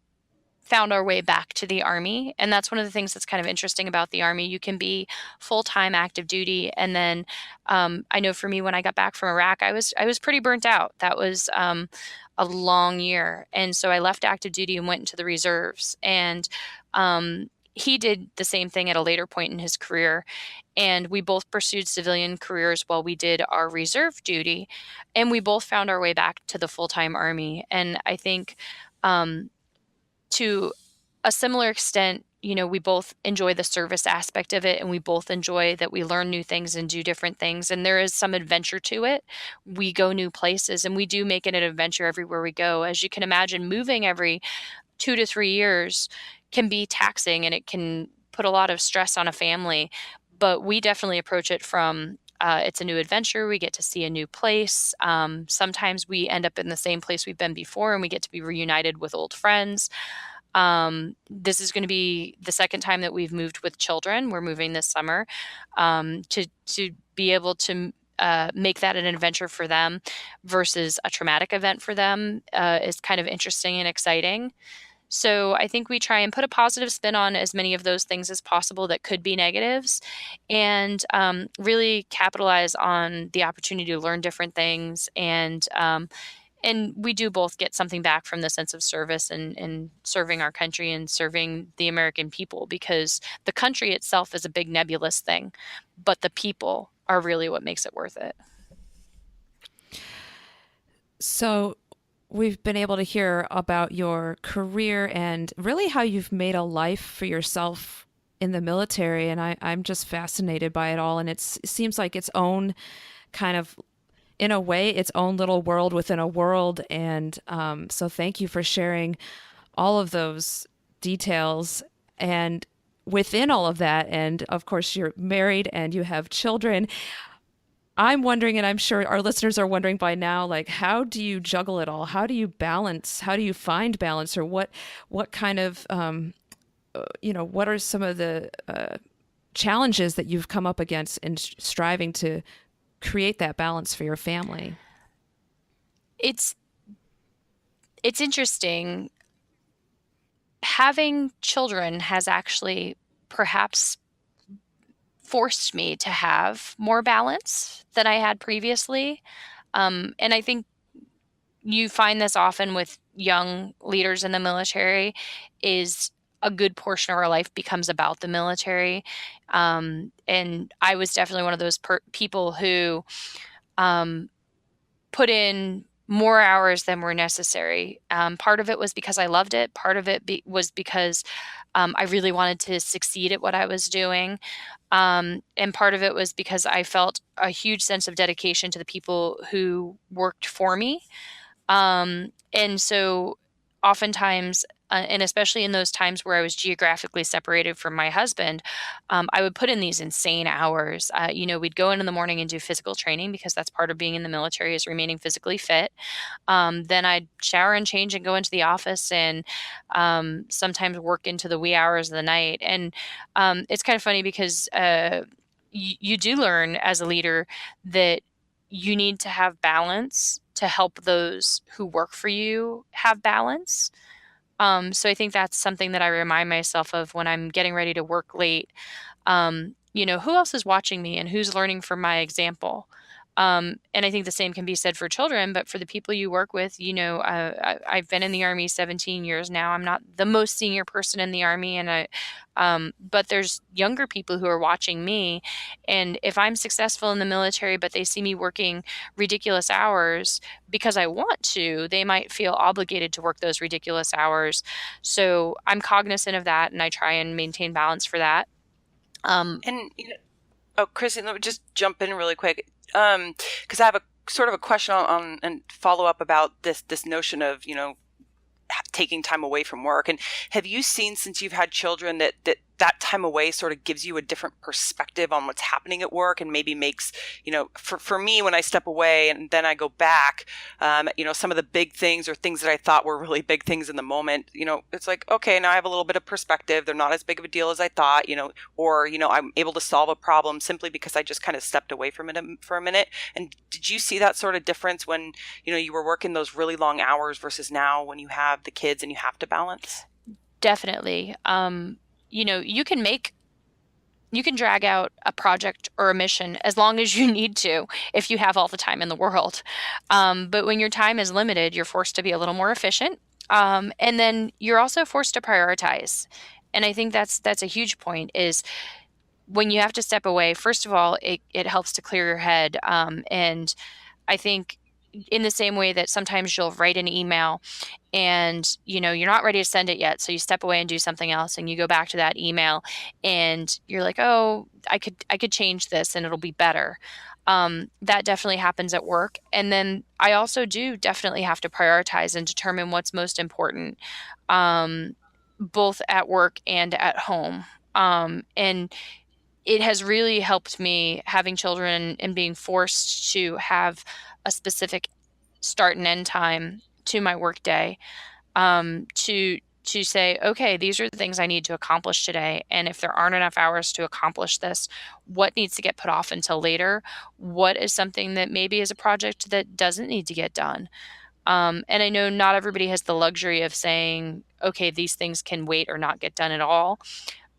found our way back to the Army. And that's one of the things that's kind of interesting about the Army. You can be full-time active duty. And then I know for me, when I got back from Iraq, I was pretty burnt out. That was a long year. And so I left active duty and went into the reserves. And he did the same thing at a later point in his career. And we both pursued civilian careers while we did our reserve duty. And we both found our way back to the full-time Army. And I think to a similar extent, we both enjoy the service aspect of it, and we both enjoy that we learn new things and do different things. And there is some adventure to it. We go new places, and we do make it an adventure everywhere we go. As you can imagine, moving every 2 to 3 years can be taxing, and it can put a lot of stress on a family. But we definitely approach it from it's a new adventure. We get to see a new place. Sometimes we end up in the same place we've been before, and we get to be reunited with old friends. This is going to be the second time that we've moved with children. We're moving this summer to be able to make that an adventure for them versus a traumatic event for them is kind of interesting and exciting. So I think we try and put a positive spin on as many of those things as possible that could be negatives, and really capitalize on the opportunity to learn different things. And we do both get something back from the sense of service and serving our country and serving the American people, because the country itself is a big nebulous thing, but the people are really what makes it worth it. So we've been able to hear about your career and really how you've made a life for yourself in the military. And I'm just fascinated by it all. And it seems like its own kind of, in a way, its own little world within a world. And so thank you for sharing all of those details. And within all of that, and of course, you're married and you have children. I'm wondering, and I'm sure our listeners are wondering by now, like, how do you juggle it all? How do you balance? How do you find balance? Or what kind of, what are some of the challenges that you've come up against in striving to create that balance for your family? It's interesting. Having children has actually perhaps forced me to have more balance than I had previously. And I think you find this often with young leaders in the military, is a good portion of our life becomes about the military. And I was definitely one of those people who um, put in more hours than were necessary. Part of it was because I loved it. Part of it was because I really wanted to succeed at what I was doing. And part of it was because I felt a huge sense of dedication to the people who worked for me. And so oftentimes, and especially in those times where I was geographically separated from my husband, I would put in these insane hours. We'd go in the morning and do physical training because that's part of being in the military is remaining physically fit. Then I'd shower and change and go into the office and sometimes work into the wee hours of the night. And it's kind of funny because you do learn as a leader that you need to have balance to help those who work for you have balance. So I think that's something that I remind myself of when I'm getting ready to work late. Who else is watching me and who's learning from my example? And I think the same can be said for children, but for the people you work with, I've been in the Army 17 years now. I'm not the most senior person in the Army, but there's younger people who are watching me. And if I'm successful in the military, but they see me working ridiculous hours because I want to, they might feel obligated to work those ridiculous hours. So I'm cognizant of that, and I try and maintain balance for that. And Chrissy, let me just jump in really quick, because I have a sort of a question on and follow up about this notion of taking time away from work. And have you seen, since you've had children, that time away sort of gives you a different perspective on what's happening at work, and maybe makes, for me, when I step away and then I go back, some of the big things or things that I thought were really big things in the moment, it's like, okay, now I have a little bit of perspective. They're not as big of a deal as I thought, or, I'm able to solve a problem simply because I just kind of stepped away from it for a minute. And did you see that sort of difference when, you were working those really long hours versus now when you have the kids and you have to balance? Definitely. You can drag out a project or a mission as long as you need to if you have all the time in the world. But when your time is limited, you're forced to be a little more efficient. And then you're also forced to prioritize. And I think that's a huge point, is when you have to step away. First of all, it helps to clear your head. And I think in the same way that sometimes you'll write an email and you're not ready to send it yet, so you step away and do something else, and you go back to that email and you're like, oh, I could change this and it'll be better. That definitely happens at work. And then I also do definitely have to prioritize and determine what's most important, both at work and at home. And it has really helped me, having children and being forced to have a specific start and end time to my work day, to say, okay, these are the things I need to accomplish today. And if there aren't enough hours to accomplish this, what needs to get put off until later? What is something that maybe is a project that doesn't need to get done? And I know not everybody has the luxury of saying, okay, these things can wait or not get done at all.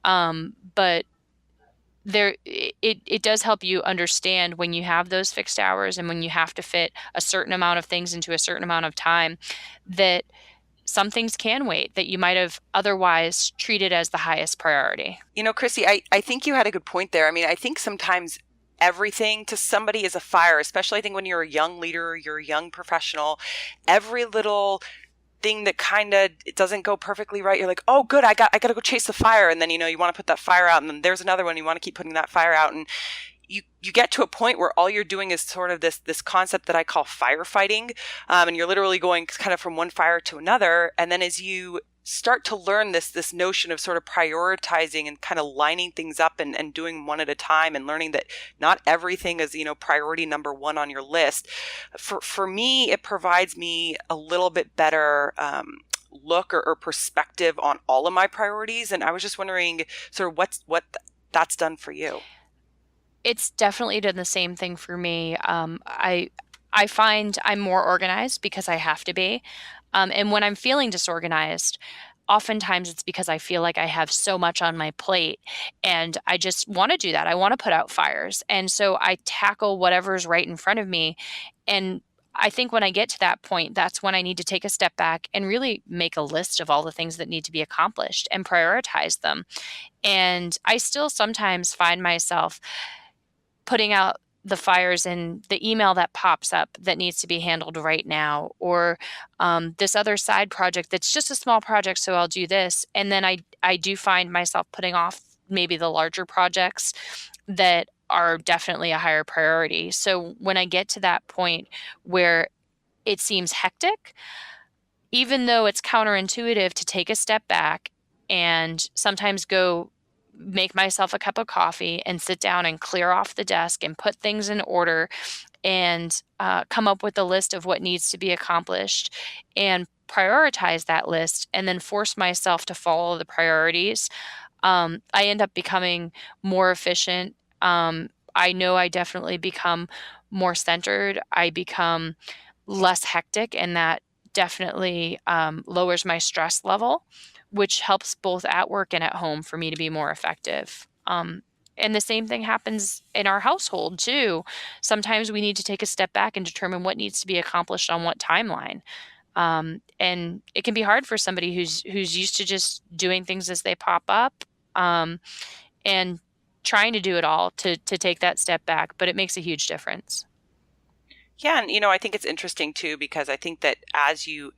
But it does help you understand when you have those fixed hours and when you have to fit a certain amount of things into a certain amount of time, that some things can wait that you might have otherwise treated as the highest priority. Chrissy, I think you had a good point there. I mean, I think sometimes everything to somebody is a fire, especially I think when you're a young leader, you're a young professional. Every little thing that kind of doesn't go perfectly right, you're like, oh, good, I got to go chase the fire. And then, you want to put that fire out, and then there's another one. You want to keep putting that fire out. And you get to a point where all you're doing is sort of this concept that I call firefighting. And you're literally going kind of from one fire to another. And then as you start to learn this notion of sort of prioritizing and kind of lining things up and doing one at a time, and learning that not everything is, priority number one on your list. For me, it provides me a little bit better look or perspective on all of my priorities. And I was just wondering sort of what that's done for you. It's definitely done the same thing for me. I find I'm more organized because I have to be. And when I'm feeling disorganized, oftentimes it's because I feel like I have so much on my plate and I just want to do that. I want to put out fires. And so I tackle whatever's right in front of me. And I think when I get to that point, that's when I need to take a step back and really make a list of all the things that need to be accomplished and prioritize them. And I still sometimes find myself putting out the fires in the email that pops up that needs to be handled right now, or this other side project that's just a small project, so I'll do this. And then I do find myself putting off maybe the larger projects that are definitely a higher priority. So when I get to that point where it seems hectic, even though it's counterintuitive to take a step back and sometimes go make myself a cup of coffee and sit down and clear off the desk and put things in order and come up with a list of what needs to be accomplished and prioritize that list and then force myself to follow the priorities, I end up becoming more efficient. I know I definitely become more centered. I become less hectic, and that definitely lowers my stress level, which helps both at work and at home for me to be more effective. And the same thing happens in our household too. Sometimes we need to take a step back and determine what needs to be accomplished on what timeline. And it can be hard for somebody who's used to just doing things as they pop up, and trying to do it all to take that step back, but it makes a huge difference. Yeah, and I think it's interesting too, because I think that as you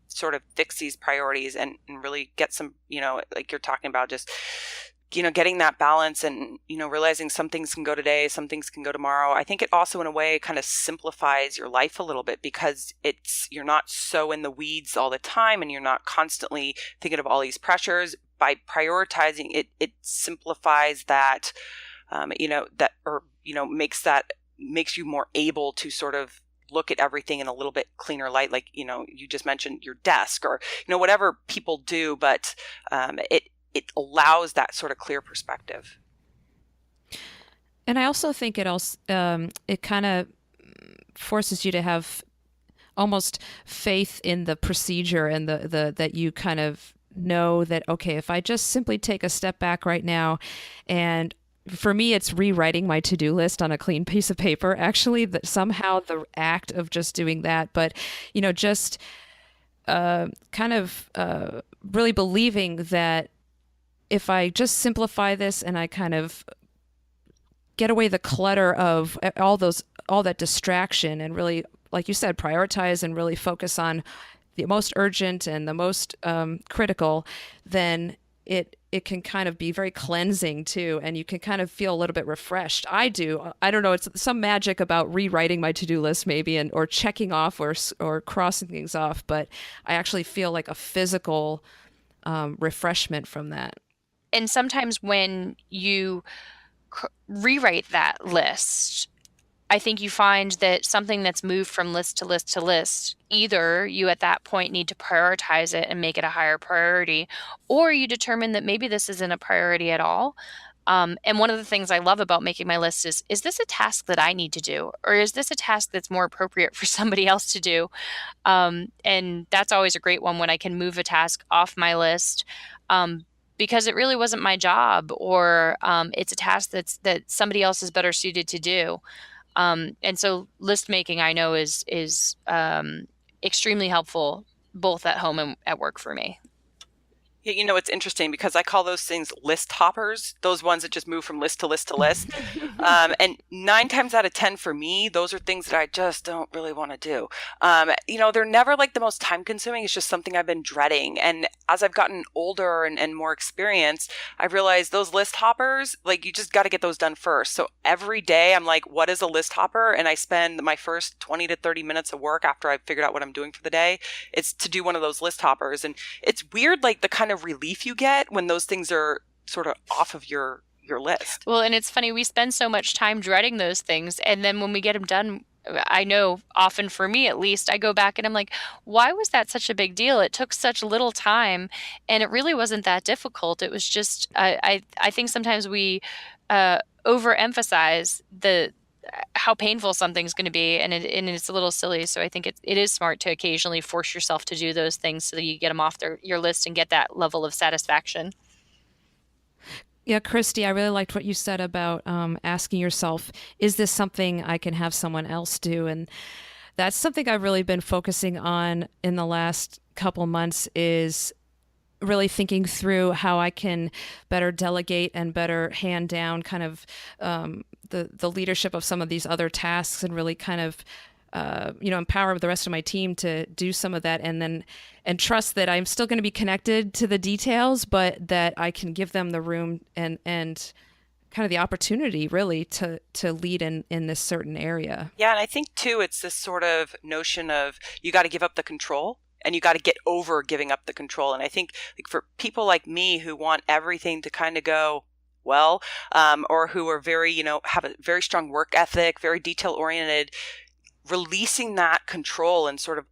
sort of fix these priorities and really get some, like you're talking about, just getting that balance and realizing some things can go today, some things can go tomorrow. I think it also in a way kind of simplifies your life a little bit, because you're not so in the weeds all the time and you're not constantly thinking of all these pressures. By prioritizing it, it simplifies that, makes you more able to sort of look at everything in a little bit cleaner light. Like, you just mentioned your desk, or, whatever people do, but it allows that sort of clear perspective. And I also think it also it kind of forces you to have almost faith in the procedure and the that you kind of know that, okay, if I just simply take a step back right now, and for me, it's rewriting my to-do list on a clean piece of paper, actually, that somehow the act of just doing that, but, just really believing that if I just simplify this and I kind of get away the clutter of all that distraction, and really, like you said, prioritize and really focus on the most urgent and the most critical, then it can kind of be very cleansing too, and you can kind of feel a little bit refreshed. I don't know, it's some magic about rewriting my to-do list maybe, or checking off or crossing things off, but I actually feel like a physical refreshment from that. And sometimes when you rewrite that list, I think you find that something that's moved from list to list to list, either you at that point need to prioritize it and make it a higher priority, or you determine that maybe this isn't a priority at all. And one of the things I love about making my list is this a task that I need to do? Or is this a task that's more appropriate for somebody else to do? And that's always a great one when I can move a task off my list, because it really wasn't my job, or it's a task that somebody else is better suited to do. And so list making, I know, is extremely helpful both at home and at work for me. Yeah, it's interesting because I call those things list hoppers, those ones that just move from list to list to list. And 9 times out of 10 for me, those are things that I just don't really want to do. They're never like the most time consuming. It's just something I've been dreading. And as I've gotten older and more experienced, I realized those list hoppers, like, you just got to get those done first. So every day I'm like, what is a list hopper? And I spend my first 20 to 30 minutes of work after I've figured out what I'm doing for the day. It's to do one of those list hoppers. And it's weird, like the kind of relief you get when those things are sort of off of your list. Well, and it's funny, we spend so much time dreading those things, and then when we get them done, I know often for me at least, I go back and I'm like, why was that such a big deal? It took such little time, and it really wasn't that difficult. It was just I think sometimes we overemphasize how painful something's going to be, and it's a little silly. So I think it is smart to occasionally force yourself to do those things so that you get them off your list and get that level of satisfaction. Yeah, Christy, I really liked what you said about asking yourself, is this something I can have someone else do? And that's something I've really been focusing on in the last couple months, is really thinking through how I can better delegate and better hand down kind of the leadership of some of these other tasks, and really kind of empower the rest of my team to do some of that, and trust that I'm still going to be connected to the details, but that I can give them the room and kind of the opportunity really to lead in this certain area. Yeah, and I think too, it's this sort of notion of you got to give up the control. And you got to get over giving up the control. And I think like for people like me who want everything to kind of go well, or who are very, have a very strong work ethic, very detail oriented, releasing that control and sort of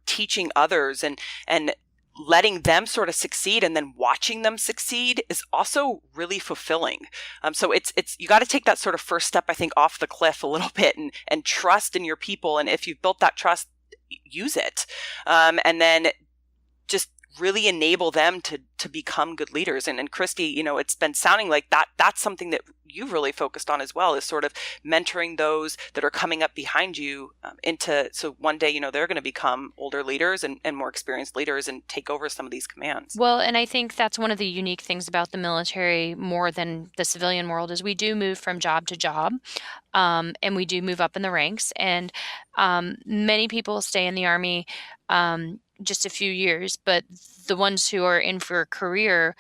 teaching others and letting them sort of succeed and then watching them succeed is also really fulfilling. So it's you got to take that sort of first step, I think, off the cliff a little bit and trust in your people. And if you've built that trust, use it, and then just really enable them to become good leaders. And Christy, it's been sounding like that's something that you've really focused on as well, is sort of mentoring those that are coming up behind you so one day, they're going to become older leaders and more experienced leaders and take over some of these commands. Well, and I think that's one of the unique things about the military more than the civilian world is we do move from job to job, and we do move up in the ranks. And many people stay in the Army just a few years, but the ones who are in for a career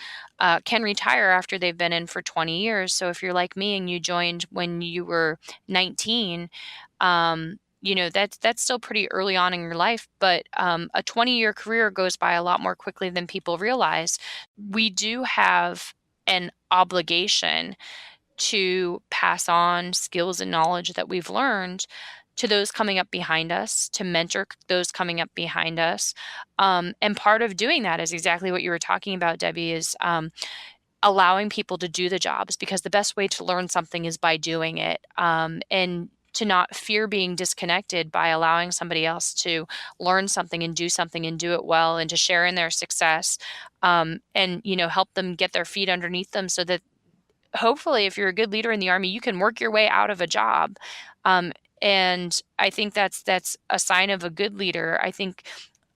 can retire after they've been in for 20 years. So if you're like me and you joined when you were 19, that's still pretty early on in your life, but a 20-year career goes by a lot more quickly than people realize. We do have an obligation to pass on skills and knowledge that we've learned to those coming up behind us, to mentor those coming up behind us. And part of doing that is exactly what you were talking about, Debbie, is allowing people to do the jobs, because the best way to learn something is by doing it. And to not fear being disconnected by allowing somebody else to learn something and do something and do it well, and to share in their success, and help them get their feet underneath them, so that hopefully if you're a good leader in the Army, you can work your way out of a job. And I think that's a sign of a good leader. I think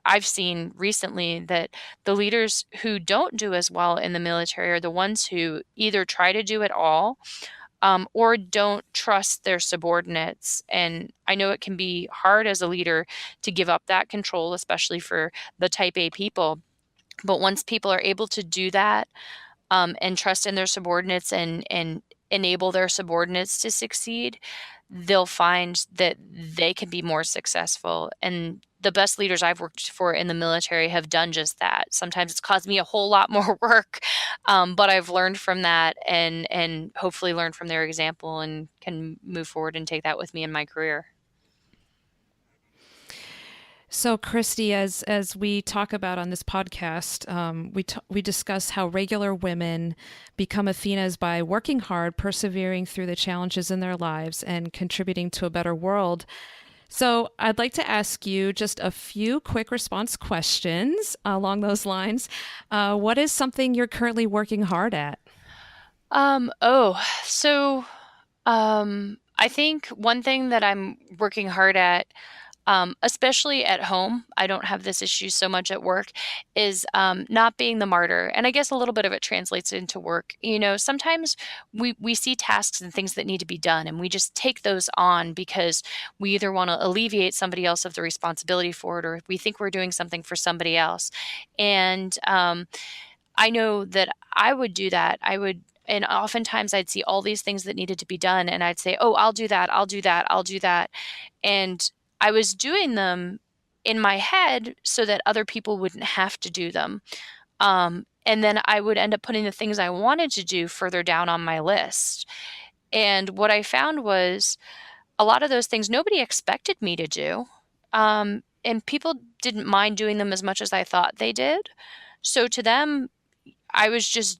I've seen recently that the leaders who don't do as well in the military are the ones who either try to do it all, or don't trust their subordinates. And I know it can be hard as a leader to give up that control, especially for the type A people. But once people are able to do that, and trust in their subordinates and enable their subordinates to succeed, they'll find that they can be more successful. And the best leaders I've worked for in the military have done just that. Sometimes it's caused me a whole lot more work, but I've learned from that and hopefully learned from their example and can move forward and take that with me in my career. So, Christy, as we talk about on this podcast, we discuss how regular women become Athenas by working hard, persevering through the challenges in their lives, and contributing to a better world. So, I'd like to ask you just a few quick response questions along those lines. What is something you're currently working hard at? I think one thing that I'm working hard at, especially at home, I don't have this issue so much at work, is not being the martyr. And I guess a little bit of it translates into work. Sometimes we see tasks and things that need to be done, and we just take those on because we either want to alleviate somebody else of the responsibility for it, or we think we're doing something for somebody else. And I know that I would do that. And oftentimes I'd see all these things that needed to be done, and I'd say, oh, I'll do that, I'll do that, I'll do that. And I was doing them in my head so that other people wouldn't have to do them. And then I would end up putting the things I wanted to do further down on my list. And what I found was a lot of those things nobody expected me to do. And people didn't mind doing them as much as I thought they did. So to them, I was just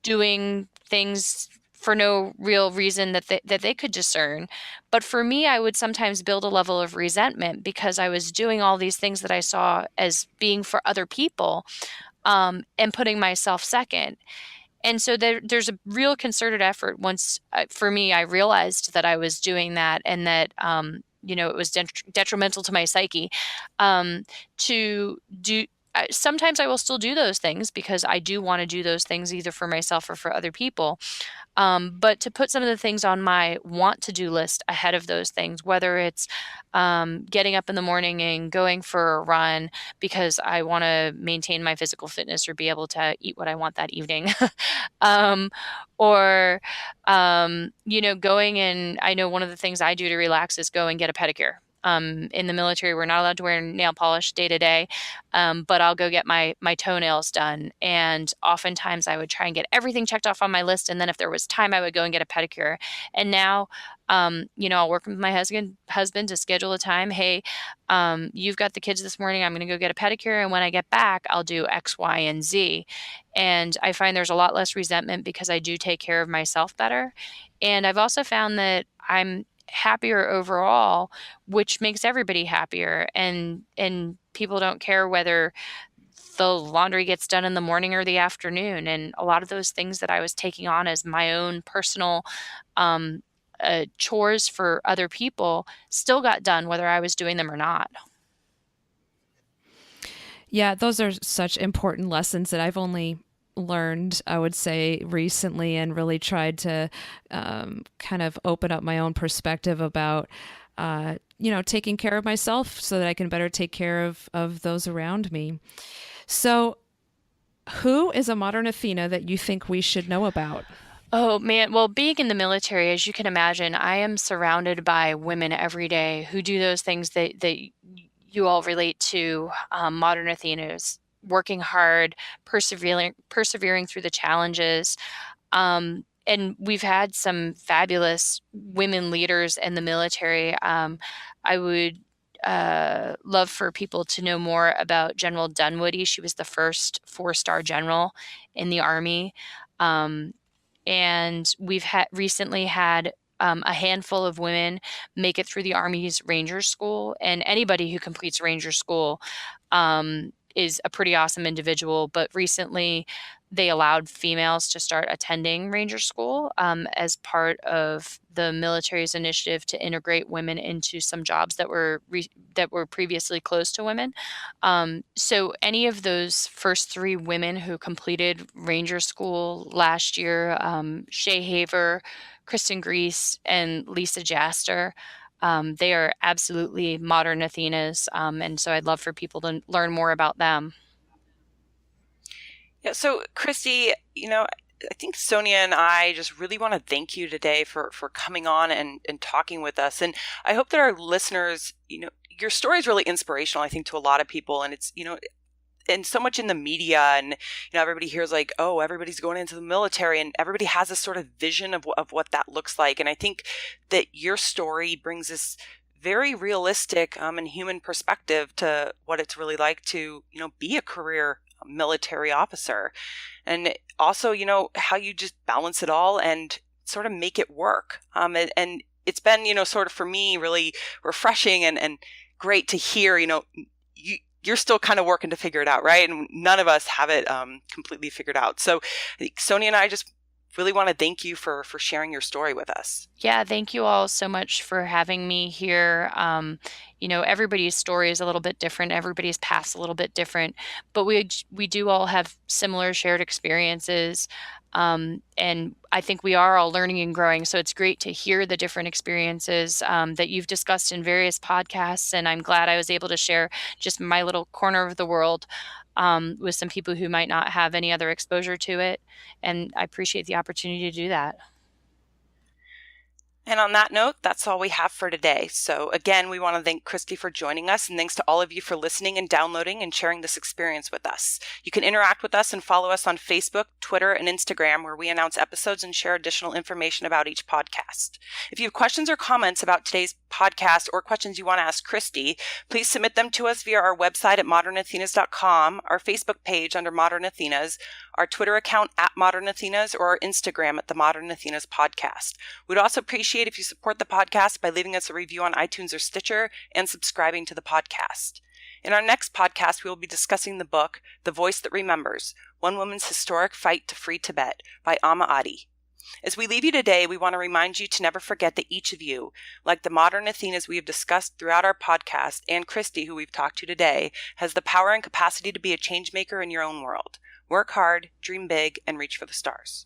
doing things for no real reason that they could discern. But for me, I would sometimes build a level of resentment because I was doing all these things that I saw as being for other people, and putting myself second. And so there's a real concerted effort once, for me, I realized that I was doing that, and that it was detrimental to my psyche, to do. Sometimes I will still do those things because I do want to do those things either for myself or for other people. But to put some of the things on my want to do list ahead of those things, whether it's getting up in the morning and going for a run because I want to maintain my physical fitness or be able to eat what I want that evening, um, or going and I know one of the things I do to relax is go and get a pedicure. In the military, we're not allowed to wear nail polish day to day, but I'll go get my toenails done. And oftentimes I would try and get everything checked off on my list. And then if there was time, I would go and get a pedicure. And now, I'll work with my husband to schedule a time. Hey, you've got the kids this morning. I'm going to go get a pedicure. And when I get back, I'll do X, Y, and Z. And I find there's a lot less resentment because I do take care of myself better. And I've also found that I'm happier overall, which makes everybody happier. And people don't care whether the laundry gets done in the morning or the afternoon. And a lot of those things that I was taking on as my own personal chores for other people still got done, whether I was doing them or not. Yeah, those are such important lessons that I've only learned, I would say, recently, and really tried to kind of open up my own perspective about, taking care of myself so that I can better take care of those around me. So who is a modern Athena that you think we should know about? Oh man, well, being in the military, as you can imagine, I am surrounded by women every day who do those things that you all relate to, modern Athenas, working hard, persevering through the challenges. And we've had some fabulous women leaders in the military. I would love for people to know more about General Dunwoody. She was the first 4-star general in the Army. And we've recently had a handful of women make it through the Army's Ranger School. And anybody who completes Ranger School is a pretty awesome individual. But recently, they allowed females to start attending Ranger School as part of the military's initiative to integrate women into some jobs that were previously closed to women. So any of those first 3 women who completed Ranger School last year, Shay Haver, Kristen Grease, and Lisa Jaster, they are absolutely modern Athenas. And so I'd love for people to learn more about them. Yeah, so Christy, I think Sonia and I just really want to thank you today for coming on and talking with us. And I hope that our listeners, your story is really inspirational, I think, to a lot of people. And it's, and so much in the media, and everybody hears like, oh, everybody's going into the military, and everybody has this sort of vision of what that looks like. And I think that your story brings this very realistic and human perspective to what it's really like to be a career military officer, and also how you just balance it all and sort of make it work. And it's been sort of for me really refreshing and great to hear you're still kind of working to figure it out, right? And none of us have it completely figured out. So I think Sonia and I just really want to thank you for sharing your story with us. Yeah, thank you all so much for having me here. Everybody's story is a little bit different. Everybody's path's a little bit different, but we do all have similar shared experiences. And I think we are all learning and growing. So it's great to hear the different experiences that you've discussed in various podcasts. And I'm glad I was able to share just my little corner of the world with some people who might not have any other exposure to it. And I appreciate the opportunity to do that. And on that note, that's all we have for today. So again, we want to thank Christy for joining us, and thanks to all of you for listening and downloading and sharing this experience with us. You can interact with us and follow us on Facebook, Twitter, and Instagram, where we announce episodes and share additional information about each podcast. If you have questions or comments about today's podcast or questions you want to ask Christy, please submit them to us via our website at modernathenas.com, our Facebook page under Modern Athenas, our Twitter account at Modern Athenas, or our Instagram at the Modern Athenas Podcast. We'd also appreciate if you support the podcast by leaving us a review on iTunes or Stitcher and subscribing to the podcast. In our next podcast, we will be discussing the book, The Voice That Remembers, One Woman's Historic Fight to Free Tibet by Amma Adi. As we leave you today, we want to remind you to never forget that each of you, like the modern Athenas we have discussed throughout our podcast, and Christy, who we've talked to today, has the power and capacity to be a change maker in your own world. Work hard, dream big, and reach for the stars.